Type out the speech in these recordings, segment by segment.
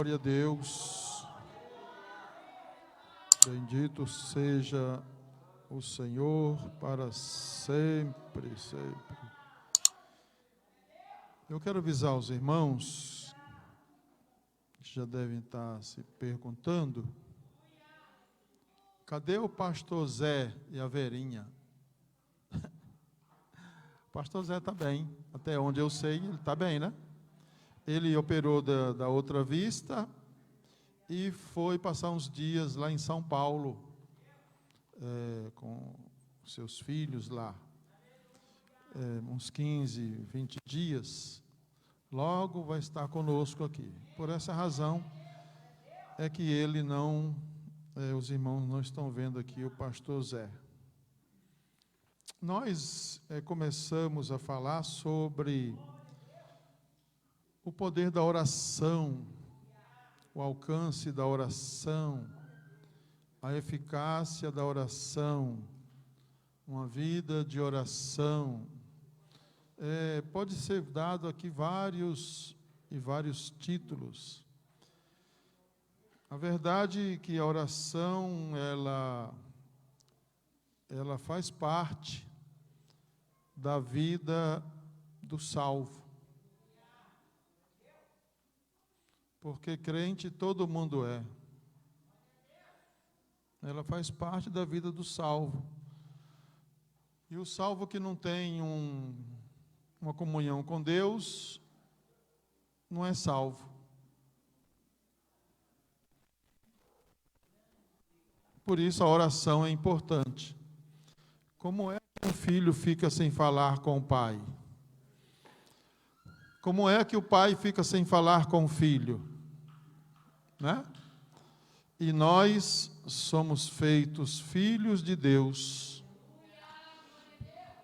Glória a Deus. Bendito seja o Senhor para sempre, sempre. Eu quero avisar os irmãos, que já devem estar se perguntando, cadê o pastor Zé e a Verinha? O pastor Zé está bem, até onde eu sei, ele está bem, né? Ele operou da outra vista e foi passar uns dias lá em São Paulo, com seus filhos lá, uns 15, 20 dias. Logo vai estar conosco aqui. Por essa razão é que ele não, os irmãos não estão vendo aqui o pastor Zé. Nós começamos a falar sobre o poder da oração, o alcance da oração, a eficácia da oração, uma vida de oração. Pode ser dado aqui vários títulos. A verdade é que a oração, ela faz parte da vida do salvo. Porque crente todo mundo é. Ela faz parte da vida do salvo. E o salvo que não tem uma comunhão com Deus, não é salvo. Por isso a oração é importante. Como é que um filho fica sem falar com o pai? Como é que o pai fica sem falar com o filho? Né? E nós somos feitos filhos de Deus.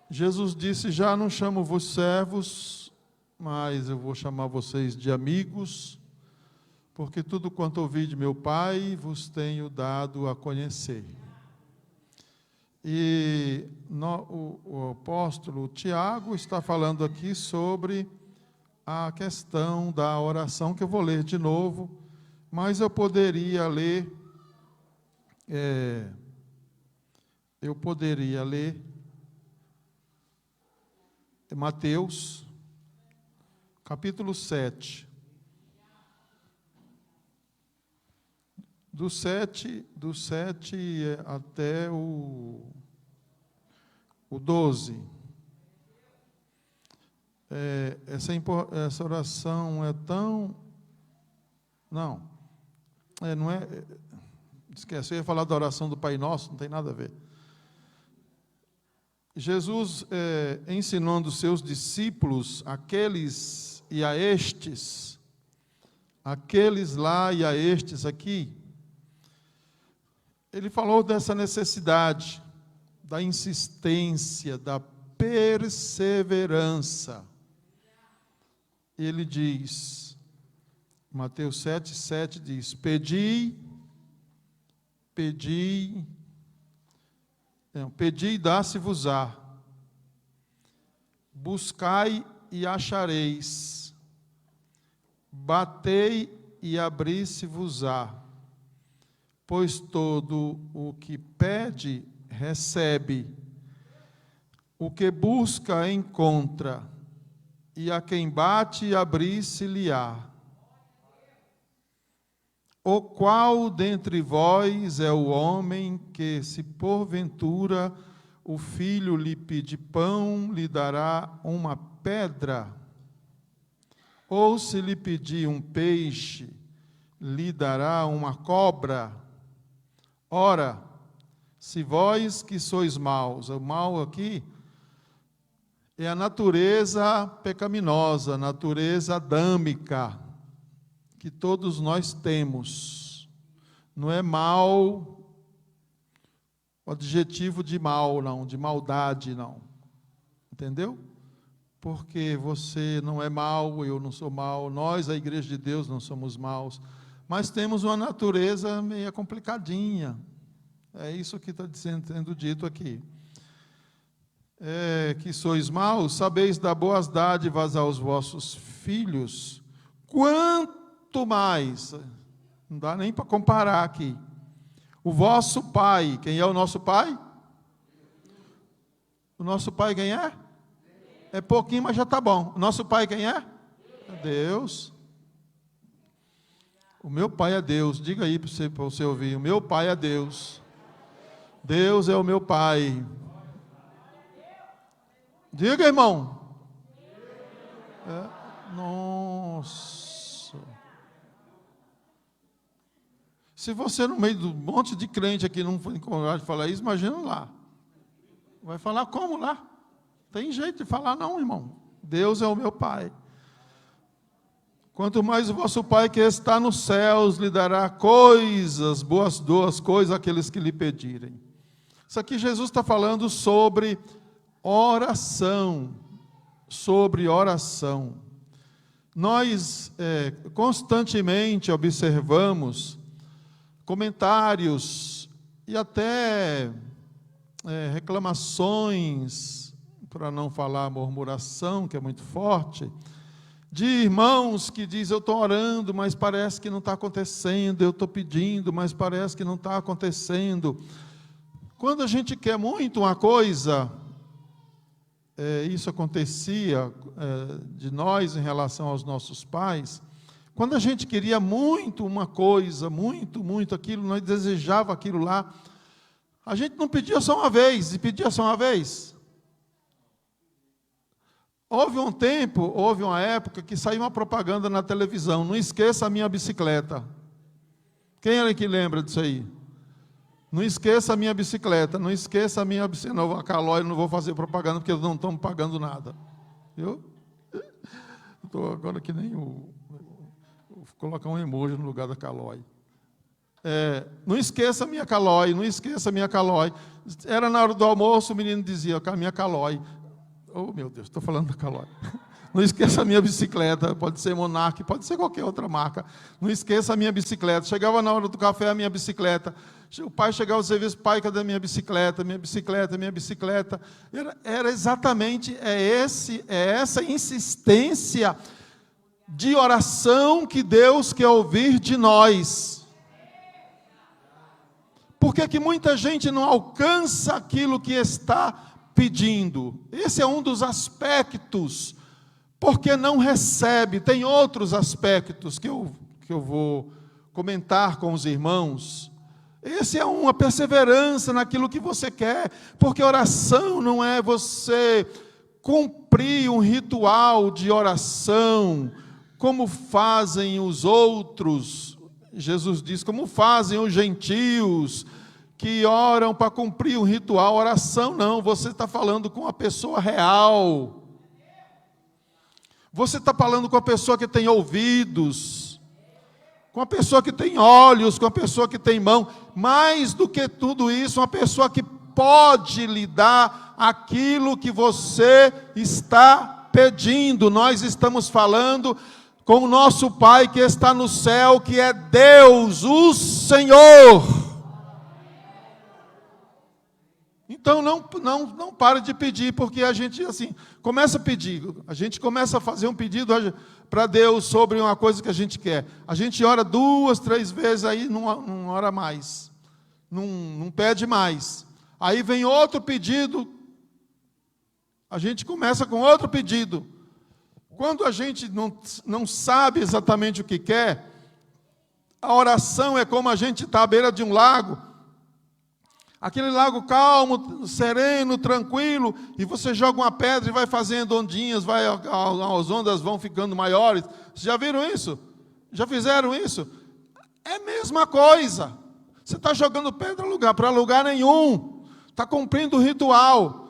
Jesus disse: já não chamo-vos servos, mas eu vou chamar vocês de amigos, porque tudo quanto ouvi de meu Pai vos tenho dado a conhecer. E o apóstolo Tiago está falando aqui sobre a questão da oração, que eu vou ler de novo, mas eu poderia ler Mateus, capítulo 7. Do 7 até o 12. Essa oração é tão... Não é... Esquece, eu ia falar da oração do Pai Nosso, não tem nada a ver. Jesus ensinando os seus discípulos, aqueles e a estes, aqueles lá e a estes aqui, ele falou dessa necessidade, da insistência, da perseverança. Ele diz, Mateus 7 diz: pedi e dá-se-vos-á, buscai e achareis, batei e abri-se-vos-á, pois todo o que pede, recebe, o que busca, encontra, e a quem bate, abrir-se-lhe-á. O qual dentre vós é o homem que, se porventura o filho lhe pedir pão, lhe dará uma pedra? Ou se lhe pedir um peixe, lhe dará uma cobra? Ora, se vós que sois maus, o mal aqui é a natureza pecaminosa, a natureza adâmica, que todos nós temos. Não é mal, o adjetivo de mal, não, de maldade, não. Entendeu? Porque você não é mal, eu não sou mal, nós, a Igreja de Deus, não somos maus, mas temos uma natureza meio complicadinha. É isso que está sendo dito aqui. Que sois maus, sabeis dar boas dádivas aos vossos filhos, quanto muito mais. Não dá nem para comparar aqui. O vosso Pai, quem é o nosso Pai? O nosso Pai quem é? É pouquinho, mas já está bom. O nosso Pai quem é? É Deus. O meu Pai é Deus. Diga aí para você ouvir. O meu Pai é Deus. Deus é o meu Pai. Diga, irmão. Nossa. Se você no meio do monte de crente aqui não for encorajado de falar isso, imagina lá. Vai falar como lá? Tem jeito de falar não, irmão. Deus é o meu Pai. Quanto mais o vosso Pai que está nos céus lhe dará coisas, boas coisas àqueles que lhe pedirem. Isso aqui Jesus está falando sobre oração. Sobre oração. Nós constantemente observamos comentários e até reclamações, para não falar murmuração, que é muito forte, de irmãos que dizem, eu estou orando, mas parece que não está acontecendo, eu estou pedindo, mas parece que não está acontecendo. Quando a gente quer muito uma coisa, isso acontecia de nós em relação aos nossos pais, quando a gente queria muito uma coisa, muito aquilo, nós desejava aquilo lá, a gente não pedia só uma vez, e pedia só uma vez. Houve um tempo, houve uma época que saiu uma propaganda na televisão, não esqueça a minha bicicleta. Quem é que lembra disso aí? Não esqueça a minha bicicleta, não esqueça a minha bicicleta. Não, a Calói, não vou fazer propaganda, porque eles não estão pagando nada. Viu? Estou agora que nem vou colocar um emoji no lugar da Calói. Não esqueça a minha Calói, não esqueça a minha Calói. Era na hora do almoço, o menino dizia, a minha Calói. Oh, meu Deus, estou falando da Calói. Não esqueça a minha bicicleta, pode ser Monarch, pode ser qualquer outra marca. Não esqueça a minha bicicleta. Chegava na hora do café, a minha bicicleta. O pai chegava ao serviço, pai, cadê a minha bicicleta? Minha bicicleta, minha bicicleta. Era exatamente essa insistência de oração que Deus quer ouvir de nós. Por que muita gente não alcança aquilo que está pedindo? Esse é um dos aspectos, porque não recebe. Tem outros aspectos que eu vou comentar com os irmãos. Esse é uma perseverança naquilo que você quer, porque oração não é você cumprir um ritual de oração, como fazem os outros. Jesus diz, como fazem os gentios, que oram para cumprir um ritual. Oração não, você está falando com a pessoa real. Você está falando com a pessoa que tem ouvidos, com a pessoa que tem olhos, com a pessoa que tem mão. Mais do que tudo isso, uma pessoa que pode lhe dar aquilo que você está pedindo. Nós estamos falando com o nosso Pai que está no céu, que é Deus, o Senhor. Então não pare de pedir, porque a gente assim começa a pedir, a gente começa a fazer um pedido para Deus sobre uma coisa que a gente quer. A gente ora 2, 3 vezes, aí não ora mais, não pede mais. Aí vem outro pedido, a gente começa com outro pedido. Quando a gente não sabe exatamente o que quer, a oração é como a gente está à beira de um lago, aquele lago calmo, sereno, tranquilo, e você joga uma pedra e vai fazendo ondinhas, as ondas vão ficando maiores. Vocês já viram isso? Já fizeram isso? É a mesma coisa. Você está jogando pedra para lugar nenhum, está cumprindo o ritual.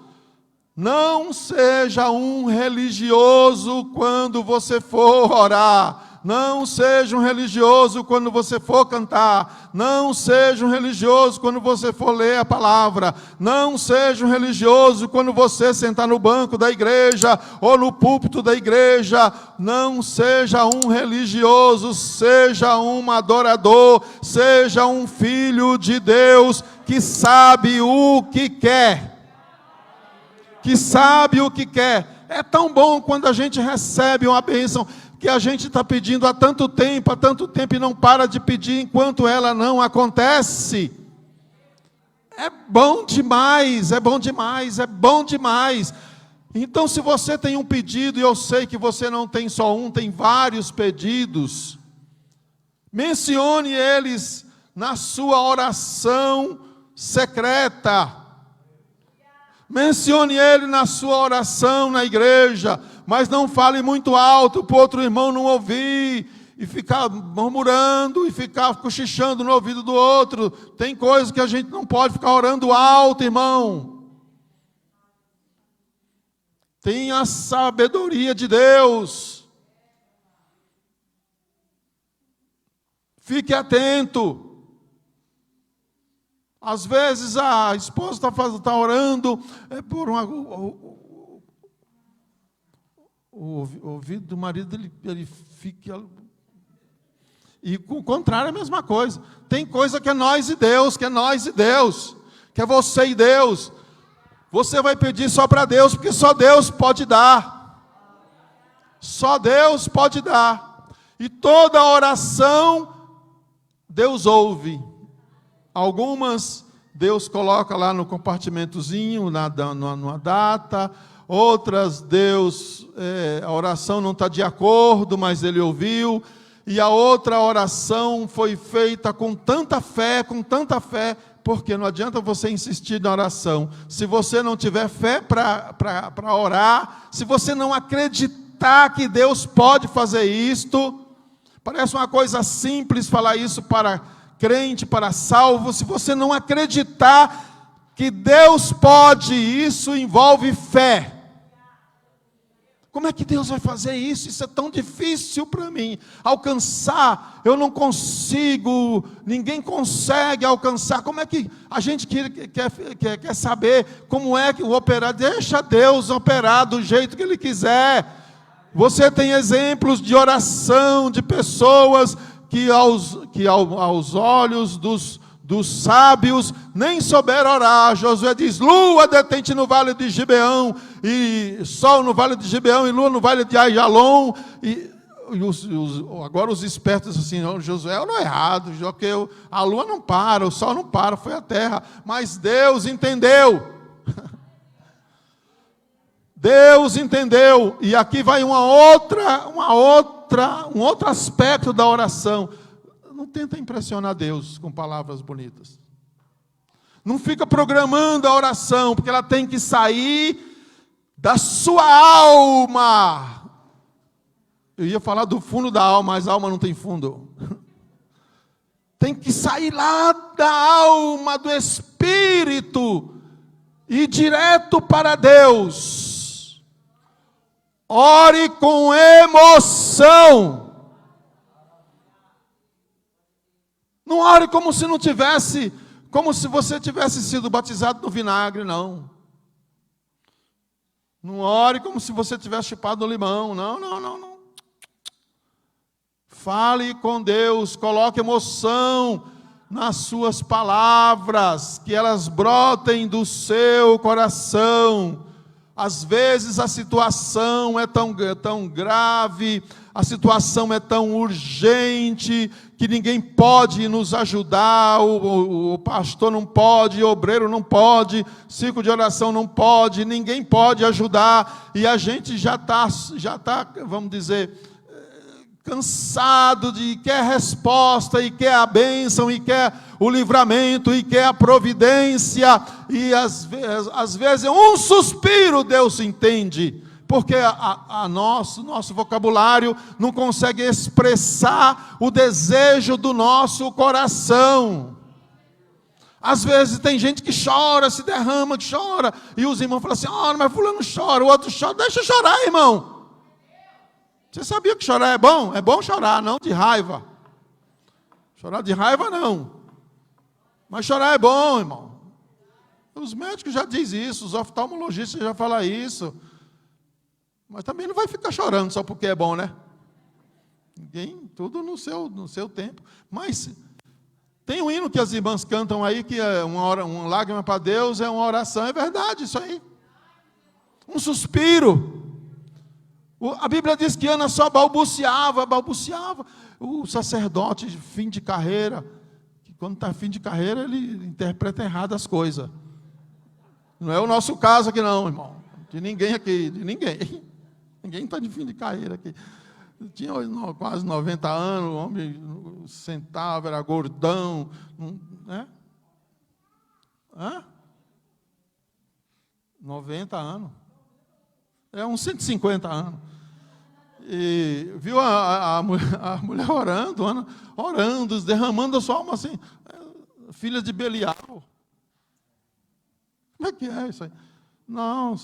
Não seja um religioso quando você for orar. Não seja um religioso quando você for cantar. Não seja um religioso quando você for ler a palavra. Não seja um religioso quando você sentar no banco da igreja ou no púlpito da igreja. Não seja um religioso, seja um adorador, seja um filho de Deus que sabe o que quer. Que sabe o que quer. É tão bom quando a gente recebe uma bênção. que a gente está pedindo há tanto tempo e não para de pedir enquanto ela não acontece. É bom demais, é bom demais, é bom demais. Então, se você tem um pedido, e eu sei que você não tem só um, tem vários pedidos, mencione eles na sua oração secreta. Mencione ele na sua oração na igreja, mas não fale muito alto para o outro irmão não ouvir, e ficar murmurando, e ficar cochichando no ouvido do outro. Tem coisas que a gente não pode ficar orando alto, irmão. Tenha a sabedoria de Deus. Fique atento. Às vezes a esposa está orando por o ouvido do marido, ele fica... E o contrário é a mesma coisa. Tem coisa que é nós e Deus, que é nós e Deus, que é você e Deus. Você vai pedir só para Deus, porque só Deus pode dar. Só Deus pode dar. E toda oração, Deus ouve. Algumas, Deus coloca lá no compartimentozinho, numa data. Outras, Deus, a oração não está de acordo, mas Ele ouviu. E a outra oração foi feita com tanta fé, porque não adianta você insistir na oração. Se você não tiver fé para orar, se você não acreditar que Deus pode fazer isto, parece uma coisa simples falar isso para crente, para salvo. Se você não acreditar que Deus pode, isso envolve fé. Como é que Deus vai fazer isso? Isso é tão difícil para mim alcançar. Eu não consigo, ninguém consegue alcançar. Como é que a gente quer saber como é que o operar? Deixa Deus operar do jeito que Ele quiser. Você tem exemplos de oração de pessoas que aos olhos dos sábios nem souberam orar. Josué diz: lua detente no vale de Gibeão, e sol no vale de Gibeão, e lua no vale de Aijalon. Agora os espertos assim: não, Josué não é errado, porque a lua não para, o sol não para, foi a terra. Mas Deus entendeu. Deus entendeu. E aqui vai um outro aspecto da oração. Não tenta impressionar Deus com palavras bonitas. Não fica programando a oração, porque ela tem que sair da sua alma. Eu ia falar do fundo da alma, mas a alma não tem fundo. Tem que sair lá da alma, do espírito, e direto para Deus. Ore com emoção. Não ore como se você tivesse sido batizado no vinagre, não. Não ore como se você tivesse chupado no limão, não. Fale com Deus, coloque emoção nas suas palavras, que elas brotem do seu coração. Às vezes a situação é tão grave, a situação é tão urgente, que ninguém pode nos ajudar, o pastor não pode, o obreiro não pode, círculo de oração não pode, ninguém pode ajudar, e a gente já tá, vamos dizer, cansado de quer resposta, e quer a bênção, e quer o livramento, e quer a providência, e às vezes um suspiro Deus entende, porque nosso vocabulário não consegue expressar o desejo do nosso coração. Às vezes tem gente que chora, se derrama, que chora, e os irmãos falam assim: mas fulano chora, o outro chora. Deixa chorar, irmão. Você sabia que chorar é bom? É bom chorar, não de raiva. Chorar de raiva não. Mas chorar é bom, irmão. Os médicos já dizem isso, os oftalmologistas já falam isso. Mas também não vai ficar chorando só porque é bom, né? Ninguém, tudo no seu tempo. Mas tem um hino que as irmãs cantam aí, que é uma lágrima para Deus, é uma oração. É verdade isso aí. Um suspiro. A Bíblia diz que Ana só balbuciava. O sacerdote de fim de carreira, que quando está fim de carreira, ele interpreta errado as coisas. Não é o nosso caso aqui não, irmão. De ninguém aqui, de ninguém. Ninguém está de fim de carreira aqui. Tinha quase 90 anos, o homem sentava, era gordão. Né? 90 anos. É uns 150 anos. E viu a mulher orando, derramando a sua alma assim. Filha de Belial. Como é que é isso aí? Não,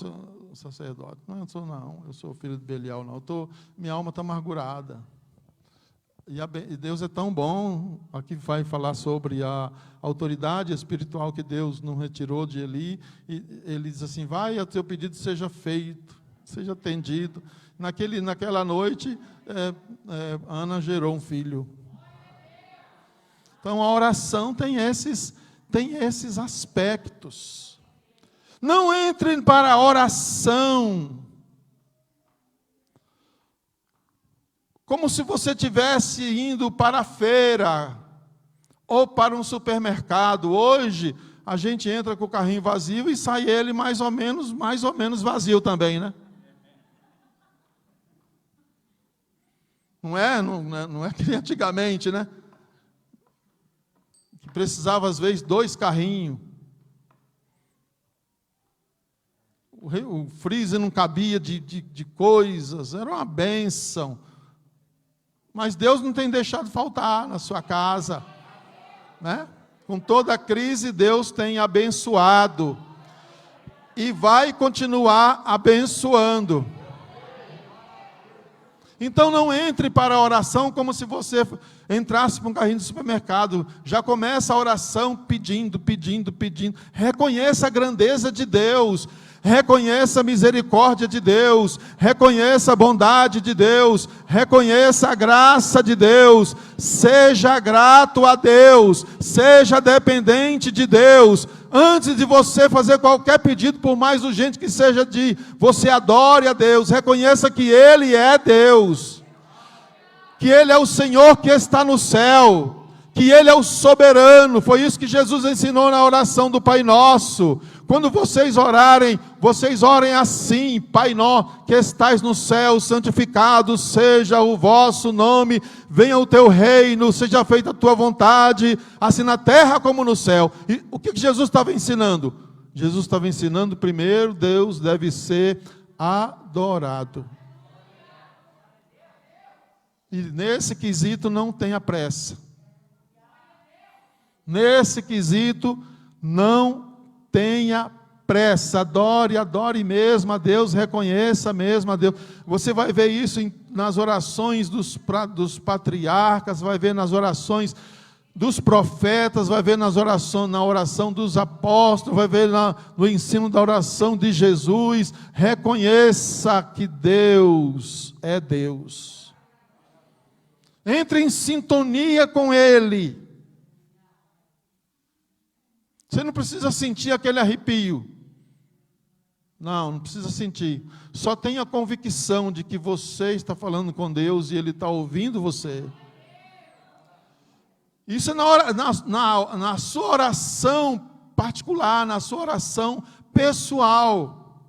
sacerdote, eu sou filho de Belial, não. Minha alma está amargurada. E Deus é tão bom, aqui vai falar sobre a autoridade espiritual que Deus não retirou de Eli, e ele diz assim, vai, o teu pedido seja feito, seja atendido. Naquela noite, Ana gerou um filho. Então, a oração tem esses aspectos. Não entrem para a oração como se você estivesse indo para a feira ou para um supermercado. Hoje, a gente entra com o carrinho vazio e sai ele mais ou menos vazio também, né? Não é que nem antigamente, né? Que precisava, às vezes, 2 carrinhos. O freezer não cabia de coisas, era uma bênção. Mas Deus não tem deixado faltar na sua casa, né? Com toda a crise, Deus tem abençoado e vai continuar abençoando. Então não entre para a oração como se você entrasse para um carrinho de supermercado. Já começa a oração pedindo. Reconheça a grandeza de Deus. Reconheça a misericórdia de Deus, reconheça a bondade de Deus, reconheça a graça de Deus, seja grato a Deus, seja dependente de Deus. Antes de você fazer qualquer pedido, por mais urgente que seja, você adore a Deus, reconheça que Ele é Deus, que Ele é o Senhor que está no céu, que Ele é o soberano. Foi isso que Jesus ensinou na oração do Pai Nosso. Quando vocês orarem, vocês orem assim: Pai nosso que estais no céu, santificado seja o vosso nome, venha o teu reino, seja feita a tua vontade, assim na terra como no céu. E o que Jesus estava ensinando? Jesus estava ensinando, primeiro, Deus deve ser adorado. E nesse quesito não tenha pressa. Nesse quesito não tenha pressa, adore mesmo a Deus, reconheça mesmo a Deus. Você vai ver isso nas orações dos patriarcas, vai ver nas orações dos profetas, vai ver na oração dos apóstolos, vai ver no ensino da oração de Jesus. Reconheça que Deus é Deus. Entre em sintonia com Ele. Você não precisa sentir aquele arrepio. Não precisa sentir. Só tenha a convicção de que você está falando com Deus e Ele está ouvindo você. Isso é na sua oração particular, na sua oração pessoal.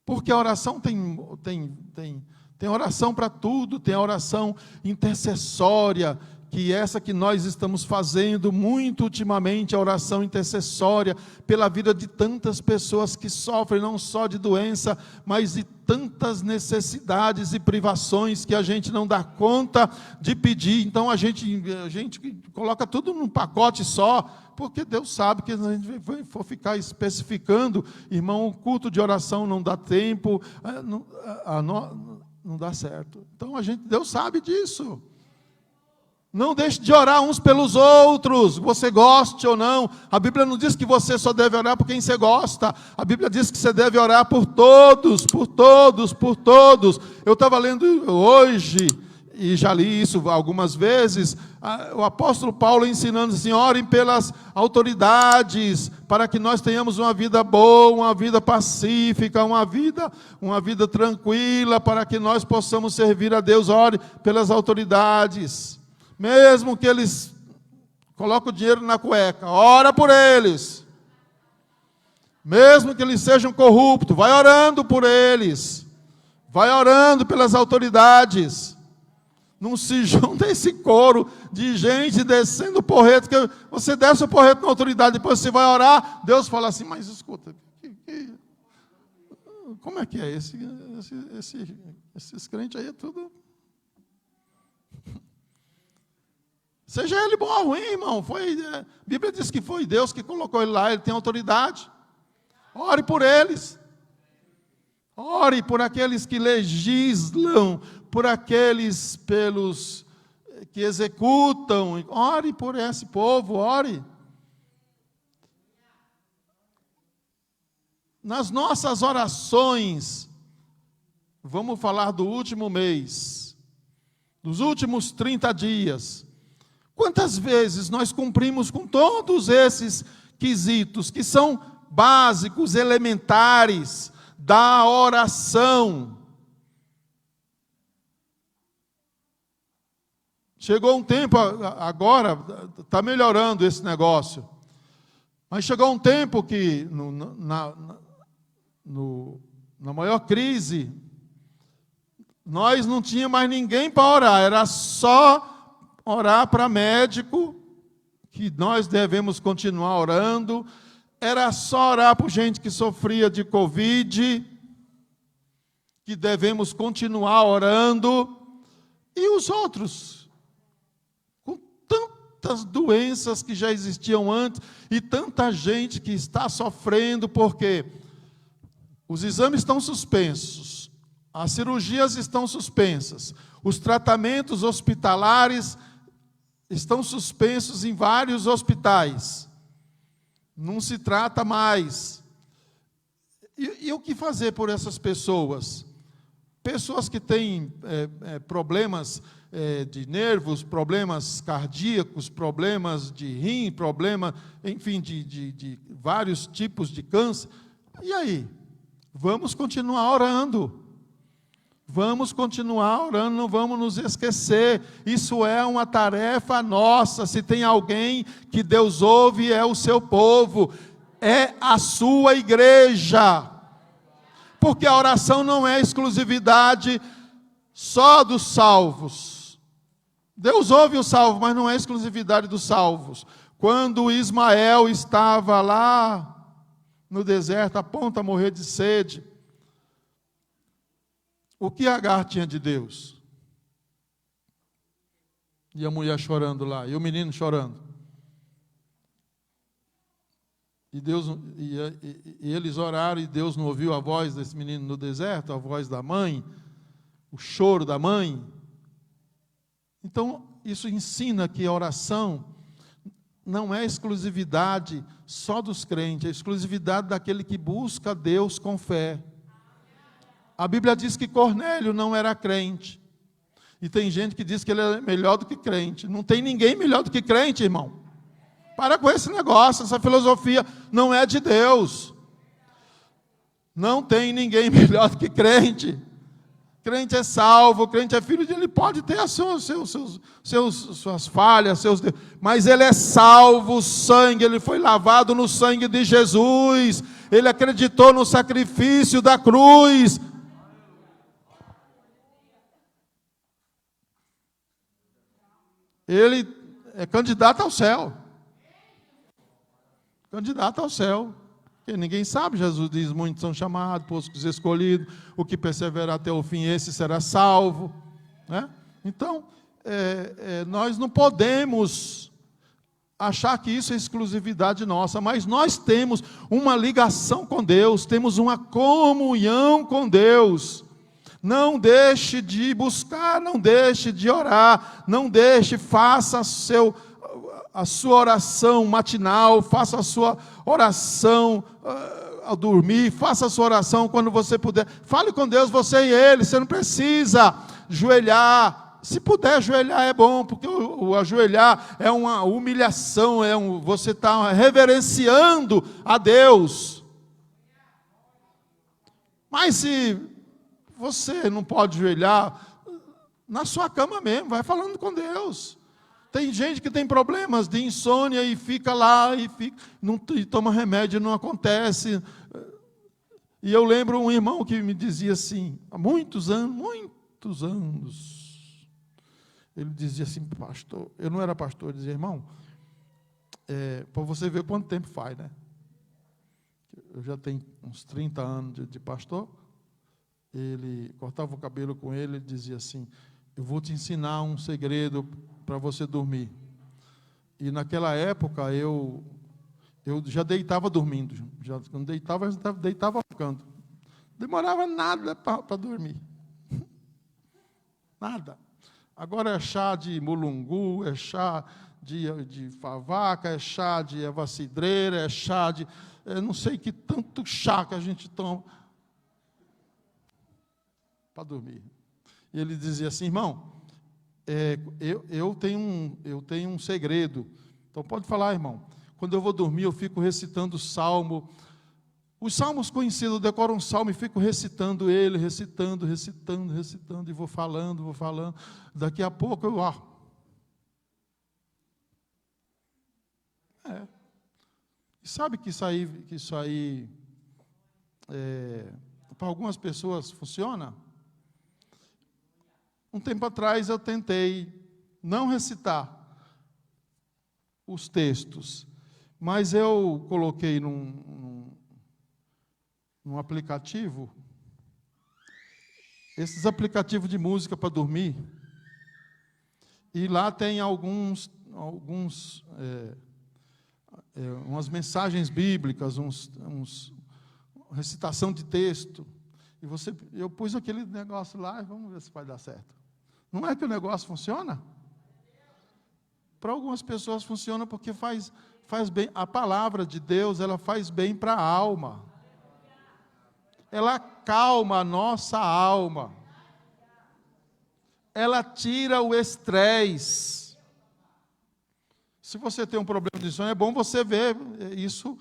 Porque a oração tem oração para tudo, tem a oração intercessória, que essa que nós estamos fazendo muito ultimamente, a oração intercessória, pela vida de tantas pessoas que sofrem, não só de doença, mas de tantas necessidades e privações que a gente não dá conta de pedir. Então a gente coloca tudo num pacote só, porque Deus sabe que a gente for ficar especificando, irmão, o culto de oração não dá tempo, não dá certo. Então Deus sabe disso. Não deixe de orar uns pelos outros, você goste ou não. A Bíblia não diz que você só deve orar por quem você gosta. A Bíblia diz que você deve orar por todos. Eu estava lendo hoje, e já li isso algumas vezes, o apóstolo Paulo ensinando assim: orem pelas autoridades, para que nós tenhamos uma vida boa, uma vida pacífica, uma vida tranquila, para que nós possamos servir a Deus. Ore pelas autoridades, mesmo que eles coloquem o dinheiro na cueca, ora por eles. Mesmo que eles sejam corruptos, vai orando por eles, vai orando pelas autoridades. Não se junta esse coro de gente descendo o porreto, que você desce o porreto na autoridade, depois você vai orar, Deus fala assim: mas escuta, como é que é? Esses crentes aí é tudo... Seja ele bom ou ruim, irmão, a Bíblia diz que foi Deus que colocou ele lá, ele tem autoridade. Ore por eles. Ore por aqueles que legislam, por aqueles pelos que executam. Ore por esse povo, ore. Nas nossas orações, vamos falar do último mês, dos últimos 30 dias. Quantas vezes nós cumprimos com todos esses quesitos, que são básicos, elementares da oração? Chegou um tempo, agora está melhorando esse negócio, mas chegou um tempo que, na maior crise, nós não tínhamos mais ninguém para orar, era só orar para médico, que nós devemos continuar orando, era só orar por gente que sofria de Covid, que devemos continuar orando, e os outros, com tantas doenças que já existiam antes, e tanta gente que está sofrendo, porque os exames estão suspensos, as cirurgias estão suspensas, os tratamentos hospitalares estão suspensos em vários hospitais. Não se trata mais. E o que fazer por essas pessoas? Pessoas que têm problemas de nervos, problemas cardíacos, problemas de rim, enfim, de vários tipos de câncer. E aí? Vamos continuar orando. Vamos continuar orando, não vamos nos esquecer. Isso é uma tarefa nossa. Se tem alguém que Deus ouve, é o seu povo, é a sua igreja. Porque a oração não é exclusividade só dos salvos. Deus ouve os salvos, mas não é exclusividade dos salvos. Quando Ismael estava lá no deserto, a ponto a morrer de sede, o que Agar tinha de Deus? E a mulher chorando lá, e o menino chorando. E eles oraram, e Deus não ouviu a voz desse menino no deserto, a voz da mãe, o choro da mãe. Então, isso ensina que a oração não é exclusividade só dos crentes, é exclusividade daquele que busca Deus com fé. A Bíblia diz que Cornélio não era crente. E tem gente que diz que ele é melhor do que crente. Não tem ninguém melhor do que crente, irmão. Para com esse negócio, essa filosofia não é de Deus. Não tem ninguém melhor do que crente. Crente é salvo, crente é filho de Deus. Ele pode ter as suas falhas, mas ele é salvo, o sangue, ele foi lavado no sangue de Jesus. Ele acreditou no sacrifício da cruz. Ele é candidato ao céu. Candidato ao céu. Porque ninguém sabe, Jesus diz: muitos são chamados, poucos escolhidos, o que perseverar até o fim, esse será salvo. Né? Então, nós não podemos achar que isso é exclusividade nossa, mas nós temos uma ligação com Deus, temos uma comunhão com Deus. Não deixe de buscar, não deixe de orar, não deixe, faça a sua oração matinal, faça a sua oração ao dormir, faça a sua oração quando você puder. Fale com Deus, você e ele, você não precisa ajoelhar Se puder ajoelhar é bom, porque o ajoelhar é uma humilhação, você está reverenciando a Deus. Mas se você não pode ajoelhar, na sua cama mesmo, vai falando com Deus. Tem gente que tem problemas de insônia e fica lá, e toma remédio e não acontece. E eu lembro um irmão que me dizia assim, há muitos anos, ele dizia assim, pastor, eu não era pastor, eu dizia, irmão, para você ver quanto tempo faz, né? Eu já tenho uns 30 anos de pastor. Ele cortava o cabelo com ele dizia assim, eu vou te ensinar um segredo para você dormir. E naquela época eu já deitava dormindo, quando deitava ficando. Demorava nada para dormir. Nada. Agora é chá de mulungu, é chá de favaca, é chá de erva cidreira, é chá de... não sei que tanto chá que a gente toma para dormir. E ele dizia assim, irmão, eu tenho um segredo. Então pode falar, irmão. Quando eu vou dormir, eu fico recitando o salmo. Os salmos conhecidos, eu decoro um salmo e fico recitando ele, recitando, e vou falando. Daqui a pouco eu... E sabe que isso aí para algumas pessoas funciona? Um tempo atrás eu tentei não recitar os textos, mas eu coloquei num aplicativo, esses aplicativos de música para dormir, e lá tem umas mensagens bíblicas, recitação de texto, e eu pus aquele negócio lá, e vamos ver se vai dar certo. Não é que o negócio funciona? Para algumas pessoas funciona porque faz bem. A palavra de Deus, ela faz bem para a alma. Ela acalma a nossa alma. Ela tira o estresse. Se você tem um problema de sono, é bom você ver isso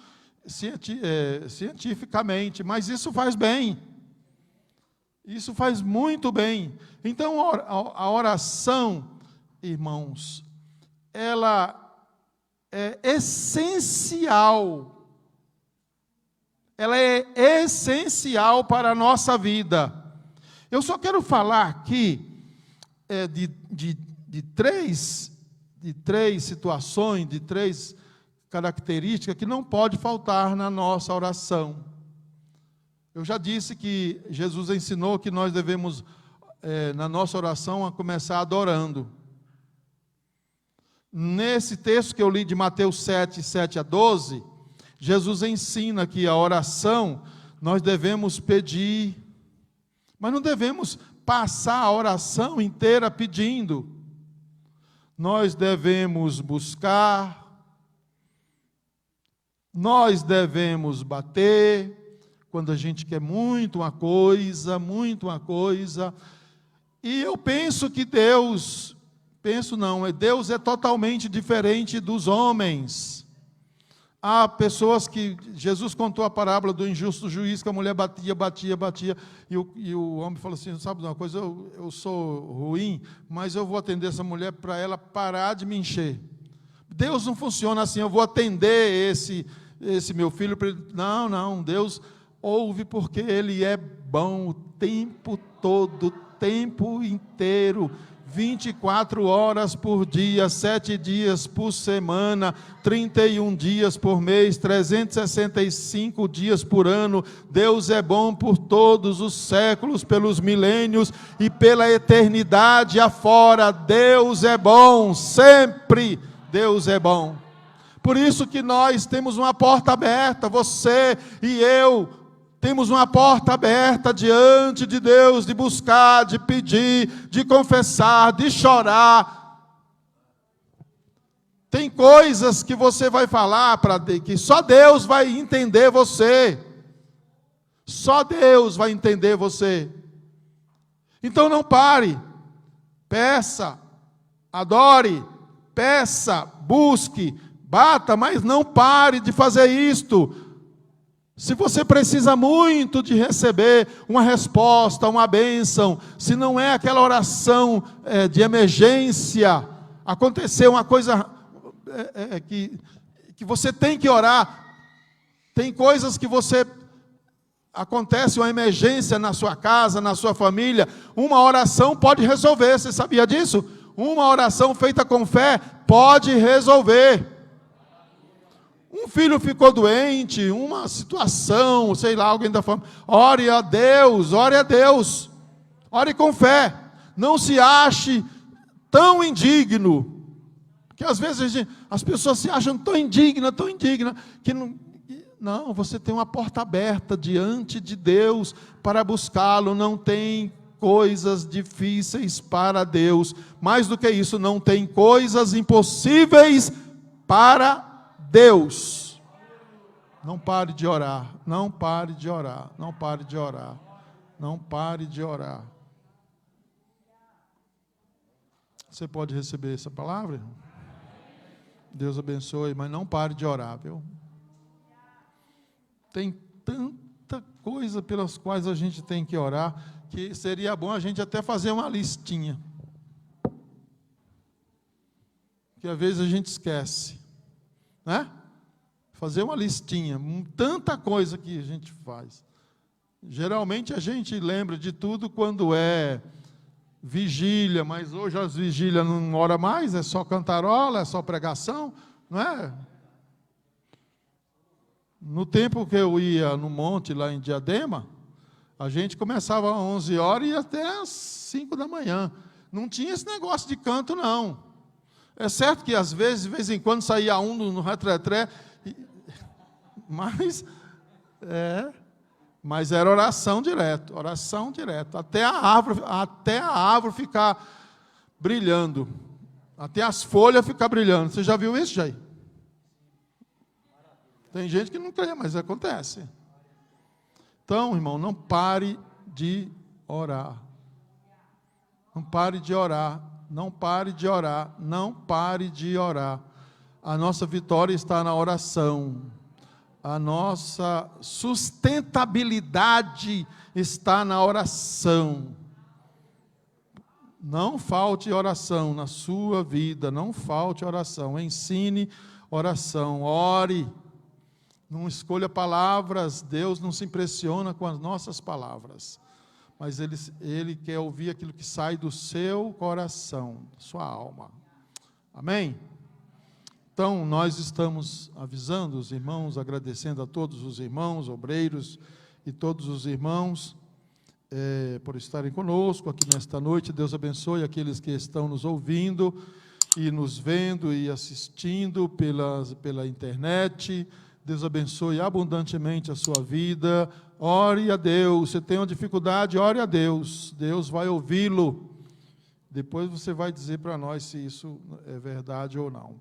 cientificamente, mas isso faz bem. Isso faz muito bem. Então, a oração, irmãos, ela é essencial. Ela é essencial para a nossa vida. Eu só quero falar aqui de três situações, de três características que não pode faltar na nossa oração. Eu já disse que Jesus ensinou que nós devemos, na nossa oração, a começar adorando. Nesse texto que eu li de Mateus 7, 7 a 12, Jesus ensina que a oração nós devemos pedir, mas não devemos passar a oração inteira pedindo. Nós devemos buscar, nós devemos bater, quando a gente quer muito uma coisa, e eu penso que Deus é totalmente diferente dos homens. Há pessoas que, Jesus contou a parábola do injusto juiz, que a mulher batia, e o homem falou assim, sabe de uma coisa, eu sou ruim, mas eu vou atender essa mulher para ela parar de me encher. Deus não funciona assim, eu vou atender esse meu filho, não, Deus ouve porque Ele é bom o tempo todo, o tempo inteiro, 24 horas por dia, 7 dias por semana, 31 dias por mês, 365 dias por ano. Deus é bom por todos os séculos, pelos milênios e pela eternidade afora. Deus é bom, sempre Deus é bom. Por isso que nós temos uma porta aberta, você e eu, temos uma porta aberta diante de Deus, de buscar, de pedir, de confessar, de chorar. Tem coisas que você vai falar que só Deus vai entender você. Só Deus vai entender você. Então não pare. Peça, adore, peça, busque, bata, mas não pare de fazer isto. Se você precisa muito de receber uma resposta, uma bênção, se não é aquela oração de emergência, aconteceu uma coisa que você tem que orar, tem coisas que acontece uma emergência na sua casa, na sua família, uma oração pode resolver, você sabia disso? Uma oração feita com fé pode resolver. Um filho ficou doente, uma situação, sei lá, alguém da família, ore a Deus, ore com fé, não se ache tão indigno, porque às vezes as pessoas se acham tão indignas, que não, você tem uma porta aberta diante de Deus para buscá-lo, não tem coisas difíceis para Deus, mais do que isso, não tem coisas impossíveis para Deus. Não pare de orar, não pare de orar, não pare de orar, não pare de orar. Você pode receber essa palavra? Deus abençoe, mas não pare de orar, viu? Tem tanta coisa pelas quais a gente tem que orar, que seria bom a gente até fazer uma listinha. Que às vezes a gente esquece, né? Fazer uma listinha, tanta coisa que a gente faz. Geralmente a gente lembra de tudo quando é vigília, mas hoje as vigílias não ora mais, é só cantarola, é só pregação, não é? No tempo que eu ia no monte lá em Diadema, a gente começava às 11 horas e ia até às 5 da manhã. Não tinha esse negócio de canto, não. É certo que às vezes, de vez em quando, saía um no retretré, mas era oração direto, até a árvore ficar brilhando, até as folhas ficar brilhando. Você já viu isso, Jair? Tem gente que não crê, mas acontece. Então, irmão, não pare de orar. Não pare de orar. Não pare de orar. Não pare de orar. A nossa vitória está na oração. A nossa sustentabilidade está na oração. Não falte oração na sua vida. Não falte oração. Ensine oração. Ore. Não escolha palavras, Deus não se impressiona com as nossas palavras, mas Ele quer ouvir aquilo que sai do seu coração, da sua alma. Amém? Então, nós estamos avisando os irmãos, agradecendo a todos os irmãos, obreiros e todos os irmãos por estarem conosco aqui nesta noite. Deus abençoe aqueles que estão nos ouvindo e nos vendo e assistindo pela internet. Deus abençoe abundantemente a sua vida. Ore a Deus. Se tem uma dificuldade, ore a Deus. Deus vai ouvi-lo. Depois você vai dizer para nós se isso é verdade ou não.